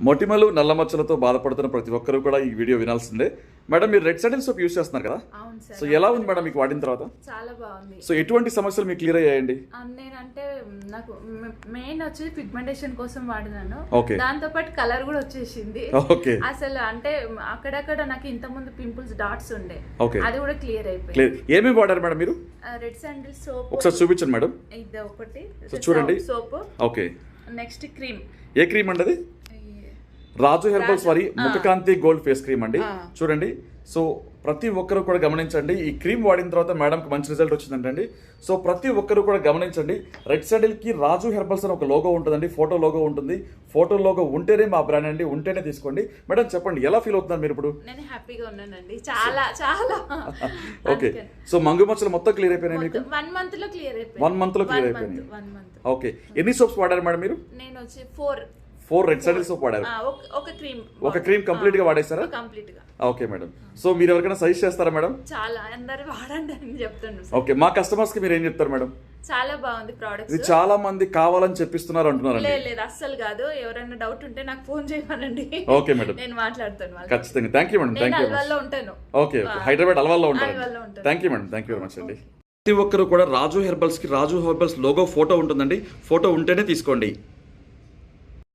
మొటిమలు నల్ల మచ్చలతో బాధపడుతున్న ప్రతి ఒక్కరు కూడా ఈ వీడియో వినాల్సిందే. మేడం మీరు రెడ్ శాండిల్ సోప్ యూస్ చేస్తున్నారు కదా? అవును సార్. సో ఎలా ఉంది మేడం మీకు వాడిన తర్వాత? చాలా బాగుంది. సో ఎటువంటి సమస్యలు మీకు క్లియర్ అయ్యాయండి? నేనంటే నాకు మెయిన్ వచ్చి పిగ్మెంటేషన్ కోసం వాడినాను. ఓకే. దాంతో పాటు కలర్ కూడా వచ్చేసింది. ఓకే. అసలు అంటే అక్కడక్కడ నాకు ఇంత ముందు పింపుల్స్ డాట్స్ ఉండే, ఓకే, అది కూడా క్లియర్ అయిపోయింది. ఏమేమి వాడారు మేడం మీరు? రెడ్ శాండిల్ సోప్ ఒకసారి చూపించండి మేడం. ఇది ఒకటి చూడండి. సోప్. ఓకే. Next cream. ఏ క్రీమ్ అండి అది? రాజు హెర్బల్స్ వారి ముఖకాంతి గోల్డ్ ఫేస్ క్రీమ్ అండి. చూడండి. సో ప్రతి ఒక్కరు కూడా గమనించండి, ఈ క్రీమ్ వాడిన తర్వాత మేడంకి మంచి రిజల్ట్ వచ్చిందంటండి. సో ప్రతి ఒక్కరు కూడా గమనించండి, రెడ్ శాండిల్ కి రాజు హెర్బల్స్ అని ఒక లోగో ఉంటుందండి, ఫోటో లోగో ఉంటుంది. ఫోటో లోగో ఉంటేనే మా బ్రాండ్ అండి, ఉంటేనే తీసుకోండి. మేడం చెప్పండి, ఎలా ఫీల్ అవుతున్నారు మీరు ఇప్పుడు? నేను హ్యాపీగా ఉన్నానండి, చాలా చాలా. ఓకే. సో మంగు మచ్చలు మొత్తం క్లియర్ అయిపోయినాయి మీకు? 1 month లో క్లియర్ అయిపోయింది. 1 month లో క్లియర్ అయిపోయింది. 1 month. ఓకే. ఎన్ని సోప్స్ వాడారు మేడం మీరు? నేను వచ్చి 4 రెడ్ శాండిల్ సోప్ వాడారు. ఒక క్రీమ్ కంప్లీట్ గా వాడేస్తారా? కంప్లీట్ గా. Okay madam. సో మీరు ఎవరికైనా సజెస్ట్ చేస్తారా మేడం? చాలా అందరూ వాడండి అని చెప్తున్నాను. ఓకే. మా కస్టమర్స్ కి మీరు ఏం చెప్తారు మేడం? చాలా బాగుంది ప్రోడక్ట్. ఇది చాలా మంది కావాలని చెప్పిస్తున్నారు అంటున్నారు. లేదు అస్సలు కాదు, ఎవరైనా డౌట్ ఉంటే నాకు ఫోన్ చేయమనండి. ఓకే మేడం, నేను మాట్లాడతాను. ఖచ్చితంగా. Thank you madam. Thank you. అల్వాల్లో ఉంటాను. ఓకే. హైదరాబాద్ అల్వాల్లో ఉంటాను. Thank you madam. Thank you very much అండి. ప్రతి ఒక్కరు కూడా రాజు హెర్బల్స్ కి రాజు హెర్బల్స్ లోగో ఫోటో ఉంటుందండి, ఫోటో ఉంటేనే తీసుకోండి.